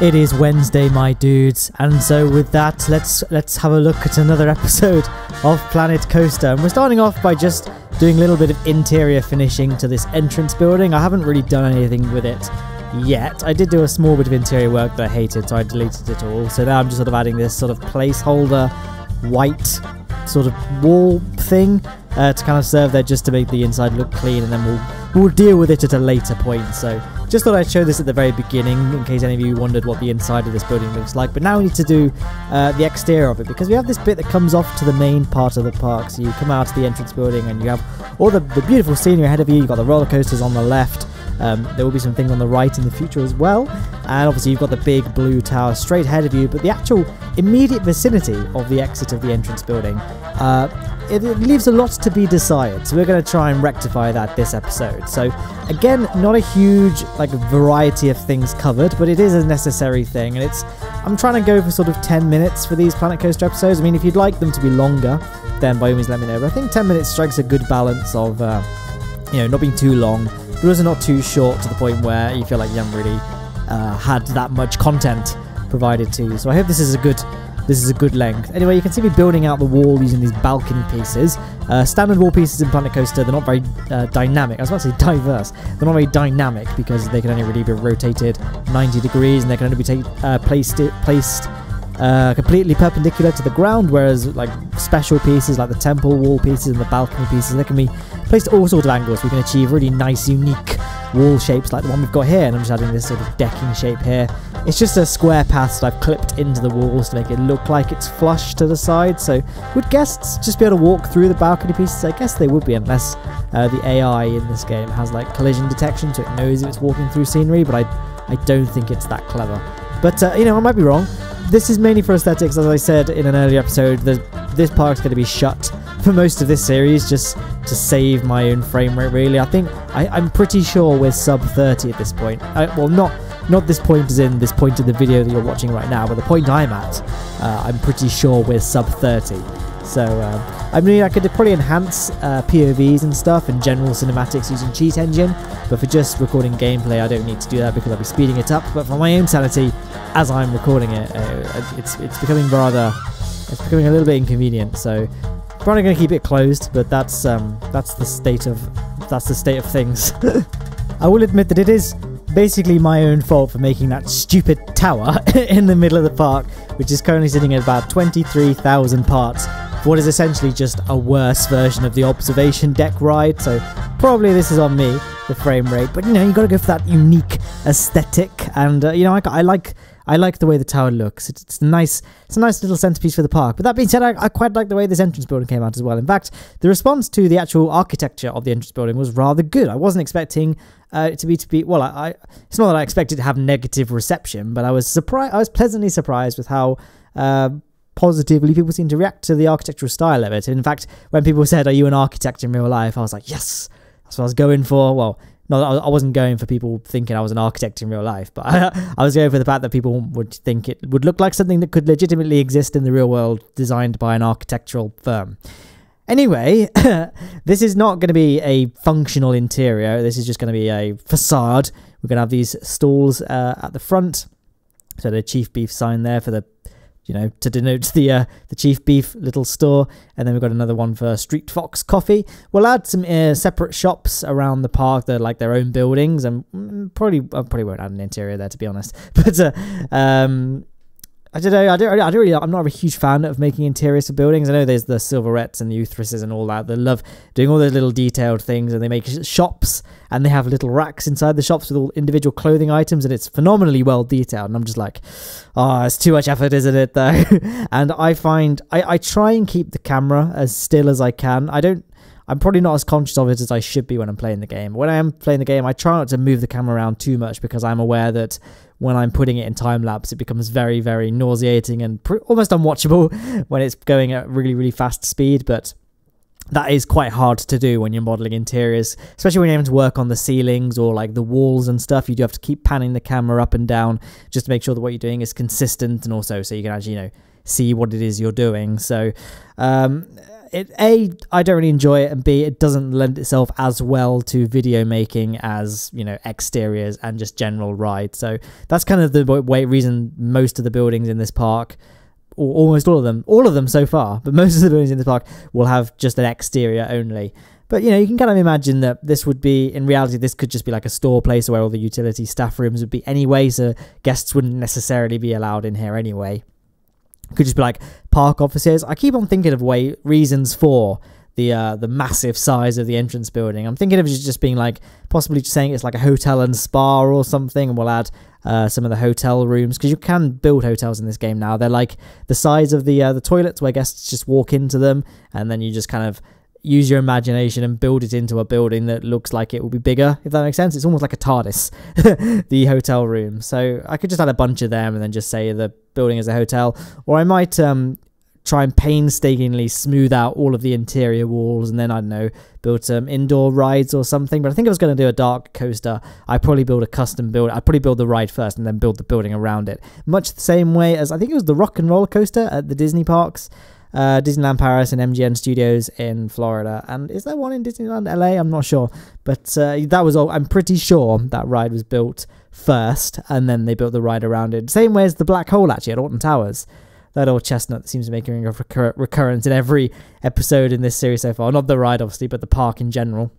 It is Wednesday, my dudes, and so with that, let's have a look at another episode of Planet Coaster. And we're starting off by just doing a little bit of interior finishing to this entrance building. I haven't really done anything with it yet. I did do a small bit of interior work that I hated, so I deleted it all. So now I'm just sort of adding this sort of placeholder white sort of wall thing to kind of serve there just to make the inside look clean, and then we'll deal with it at a later point. So just thought I'd show this at the very beginning in case any of you wondered what the inside of this building looks like. But now we need to do the exterior of it, because we have this bit that comes off to the main part of the park. So you come out of the entrance building and you have all the beautiful scenery ahead of you. You've got the roller coasters on the left. There will be some things on the right in the future as well, and obviously you've got the big blue tower straight ahead of you, but the actual immediate vicinity of the exit of the entrance building, it leaves a lot to be desired, so we're going to try and rectify that this episode. So again, not a huge variety of things covered, but it is a necessary thing, and I'm trying to go for sort of 10 minutes for these Planet Coaster episodes. I mean, if you'd like them to be longer, then by all means let me know, but I think 10 minutes strikes a good balance of not being too long, but also not too short to the point where you feel like you haven't really had that much content provided to you. So I hope this is a good length. Anyway, you can see me building out the wall using these balcony pieces. Standard wall pieces in Planet Coaster, they're not very dynamic. I was about to say diverse. They're not very dynamic because they can only really be rotated 90 degrees, and they can only be placed completely perpendicular to the ground, whereas special pieces like the temple wall pieces and the balcony pieces, they can be placed at all sorts of angles. We can achieve really nice, unique wall shapes like the one we've got here, and I'm just adding this sort of decking shape here. It's just a square path that I've clipped into the walls to make it look like it's flush to the side. So would guests just be able to walk through the balcony pieces? I guess they would be, unless the AI in this game has collision detection, so it knows if it's walking through scenery, but I don't think it's that clever. But I might be wrong. This is mainly for aesthetics. As I said in an earlier episode, this park's going to be shut for most of this series, just to save my own frame rate, really. I think I'm pretty sure we're sub 30 at this point. Well, not this point as in this point of the video that you're watching right now, but the point I'm at, I'm pretty sure we're sub 30. So I mean, I could probably enhance POVs and stuff and general cinematics using Cheat Engine, but for just recording gameplay I don't need to do that because I'll be speeding it up. But for my own sanity, as I'm recording it, it's becoming a little bit inconvenient. So probably going to keep it closed, but that's the state of things. I will admit that it is basically my own fault for making that stupid tower in the middle of the park, which is currently sitting at about 23,000 parts. What is essentially just a worse version of the observation deck ride, so probably this is on me, the frame rate. But you got to go for that unique aesthetic, and I like the way the tower looks. It's a nice little centerpiece for the park. But that being said, I quite like the way this entrance building came out as well. In fact, the response to the actual architecture of the entrance building was rather good. I wasn't expecting it to be well. It's not that I expected to have negative reception, but I was pleasantly surprised with how positively people seem to react to the architectural style of it. In fact, when people said, "Are you an architect in real life?" I was like, "Yes, that's what I was going for." Well, no, I wasn't going for people thinking I was an architect in real life, but I was going for the fact that people would think it would look like something that could legitimately exist in the real world, designed by an architectural firm. Anyway, this is not going to be a functional interior. This is just going to be a facade. We're going to have these stalls at the front. So the Chief Beef sign there for the to denote the Chief Beef little store, and then we've got another one for Street Fox Coffee. We'll add some separate shops around the park that are like their own buildings, and I probably won't add an interior there, to be honest. But I don't know. I'm not a huge fan of making interiors for buildings. I know there's the Silverettes and the Uthrases and all that. They love doing all those little detailed things, and they make shops, and they have little racks inside the shops with all individual clothing items, and it's phenomenally well detailed. And I'm just like, oh, it's too much effort, isn't it, though? And I find I try and keep the camera as still as I can. I'm probably not as conscious of it as I should be when I'm playing the game. When I am playing the game, I try not to move the camera around too much, because I'm aware that when I'm putting it in time-lapse, it becomes very, very nauseating and almost unwatchable when it's going at really, really fast speed. But that is quite hard to do when you're modelling interiors, especially when you're having to work on the ceilings or the walls and stuff. You do have to keep panning the camera up and down just to make sure that what you're doing is consistent, and also so you can actually, see what it is you're doing. So I don't really enjoy it, and B, it doesn't lend itself as well to video making as, you know, exteriors and just general ride. So that's kind of the reason most of the buildings in this park, or almost all of them so far, but most of the buildings in this park will have just an exterior only. But, you know, you can kind of imagine that this would be, in reality, this could just be like a store place where all the utility staff rooms would be anyway, so guests wouldn't necessarily be allowed in here anyway. It could just be like park offices. I keep on thinking of reasons for the massive size of the entrance building. I'm thinking of it just being like, possibly just saying it's like a hotel and spa or something, and we'll add some of the hotel rooms, because you can build hotels in this game now. They're like the size of the toilets, where guests just walk into them, and then you just kind of use your imagination and build it into a building that looks like it will be bigger, if that makes sense. It's almost like a TARDIS, the hotel room. So I could just add a bunch of them and then just say the building is a hotel. Or I might try and painstakingly smooth out all of the interior walls, and then, I don't know, build some indoor rides or something. But I think I was going to do a dark coaster. I'd probably build a custom build. I'd probably build the ride first and then build the building around it. Much the same way as, I think it was the Rock and Roller Coaster at the Disney parks. Disneyland Paris and MGM Studios in Florida, and is there one in Disneyland LA? I'm not sure, but that was all. I'm pretty sure that ride was built first, and then they built the ride around it. Same way as the black hole actually at Alton Towers. That old chestnut that seems to be making a recurrence in every episode in this series so far. Not the ride, obviously, but the park in general.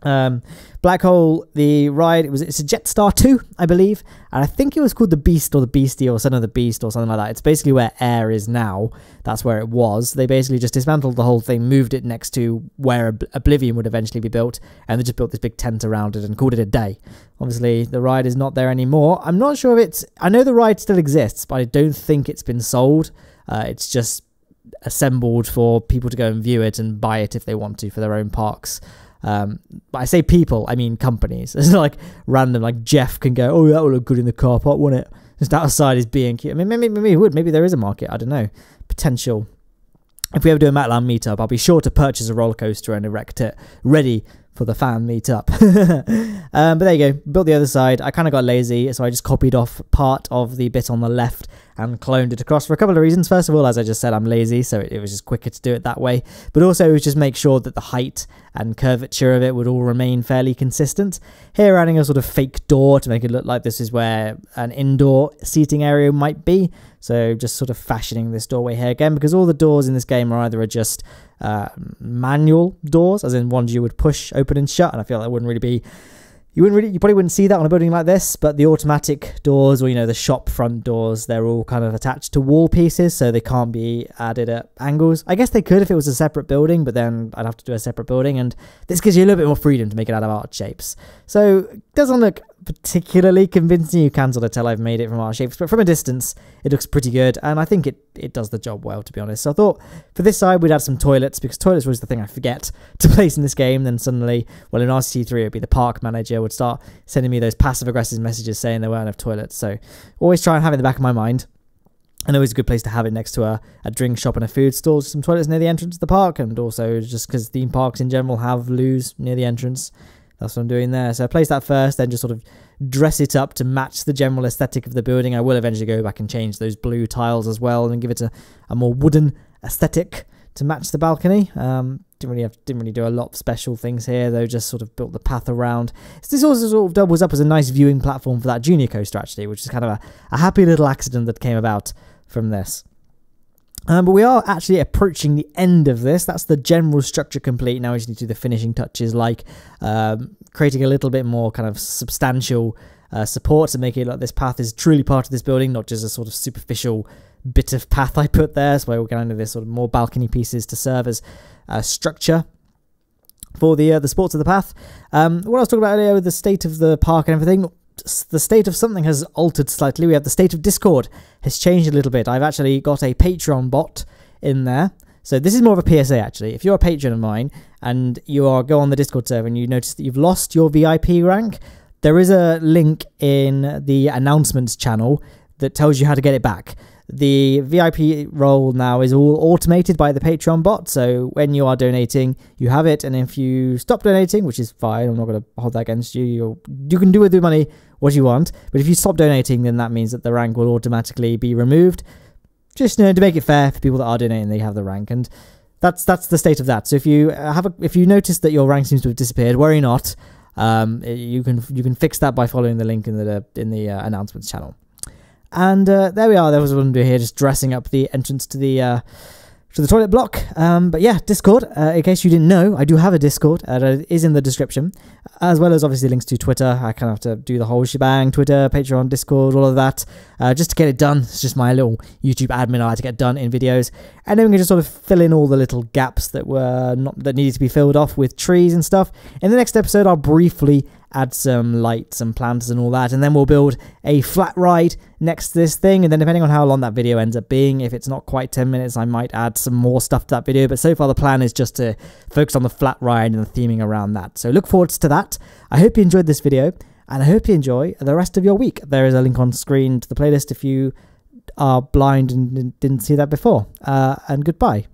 Black Hole, the ride, it's a Jetstar 2, I believe, and I think it was called the Beast or the Beastie or Son of the Beast or something like that. It's basically where Air is now. That's where it was. They basically just dismantled the whole thing, moved it next to where Oblivion would eventually be built, and they just built this big tent around it and called it a day. Obviously, the ride is not there anymore. I'm not sure if I know the ride still exists, but I don't think it's been sold. It's just assembled for people to go and view it and buy it if they want to for their own parks. But I say people, I mean companies. It's not like random, like Jeff can go, oh, that would look good in the car park, wouldn't it? Just outside is B&Q. I mean, maybe it would. Maybe there is a market. I don't know. Potential. If we ever do a Matland meetup, I'll be sure to purchase a roller coaster and erect it ready for the fan meetup. But there you go. Built the other side. I kind of got lazy, so I just copied off part of the bit on the left and cloned it across for a couple of reasons. First of all, as I just said, I'm lazy, so it was just quicker to do it that way. But also, it was just make sure that the height and curvature of it would all remain fairly consistent. Here, adding a sort of fake door to make it look like this is where an indoor seating area might be. So just sort of fashioning this doorway here again, because all the doors in this game are either just manual doors, as in ones you would push open and shut, and I feel that wouldn't really be... You probably wouldn't see that on a building like this, but the automatic doors, or, you know, the shop front doors, they're all kind of attached to wall pieces, so they can't be added at angles. I guess they could if it was a separate building, but then I'd have to do a separate building, and this gives you a little bit more freedom to make it out of art shapes. So it doesn't look particularly convincing. You can sort of tell I've made it from art shapes, but from a distance it looks pretty good, and I think it does the job well, to be honest. So I thought for this side we'd add some toilets, because toilets was the thing I forget to place in this game. Then suddenly, well, in RCT3 it would be the park manager would start sending me those passive aggressive messages saying there weren't enough toilets. So always try and have it in the back of my mind. And always a good place to have it next to a drink shop and a food stall, some toilets near the entrance to the park, and also just because theme parks in general have loos near the entrance. That's what I'm doing there. So I place that first, then just sort of dress it up to match the general aesthetic of the building. I will eventually go back and change those blue tiles as well and give it a more wooden aesthetic to match the balcony. Didn't really do a lot of special things here, though. Just sort of built the path around. This also sort of doubles up as a nice viewing platform for that junior coaster, actually, which is kind of a happy little accident that came about from this. But we are actually approaching the end of this. That's the general structure complete. Now we just need to do the finishing touches, like creating a little bit more kind of substantial support to make it like this path is truly part of this building, not just a sort of superficial bit of path I put there. So we're going to this sort of more balcony pieces to serve as structure for the sports of the path. What I was talking about earlier with the state of the park and everything, the state of something has altered slightly. We have the state of Discord has changed a little bit. I've actually got a Patreon bot in there. So this is more of a PSA, actually. If you're a patron of mine and you go on the Discord server and you notice that you've lost your VIP rank, there is a link in the announcements channel that tells you how to get it back. The VIP role now is all automated by the Patreon bot, so when you are donating, you have it, and if you stop donating, which is fine, I'm not going to hold that against you, you can do with the money what you want, but if you stop donating, then that means that the rank will automatically be removed, just to make it fair for people that are donating, they have the rank. And that's the state of that. So if you notice that your rank seems to have disappeared, worry not. You can fix that by following the link in the announcements channel. And there we are. There was what I'm doing here, just dressing up the entrance to the toilet block. But yeah, Discord, in case you didn't know, I do have a Discord. It is in the description, as well as obviously links to Twitter. I kind of have to do the whole shebang: Twitter, Patreon, Discord, all of that, just to get it done. It's just my little YouTube admin I had to get done in videos, and then we can just sort of fill in all the little gaps that needed to be filled off with trees and stuff. In the next episode, I'll briefly add some lights and plants and all that, and then we'll build a flat ride next to this thing, and then depending on how long that video ends up being, if it's not quite 10 minutes, I might add some more stuff to that video, but so far the plan is just to focus on the flat ride and the theming around that. So look forward to that. I hope you enjoyed this video, and I hope you enjoy the rest of your week. There is a link on screen to the playlist if you are blind and didn't see that before, and goodbye.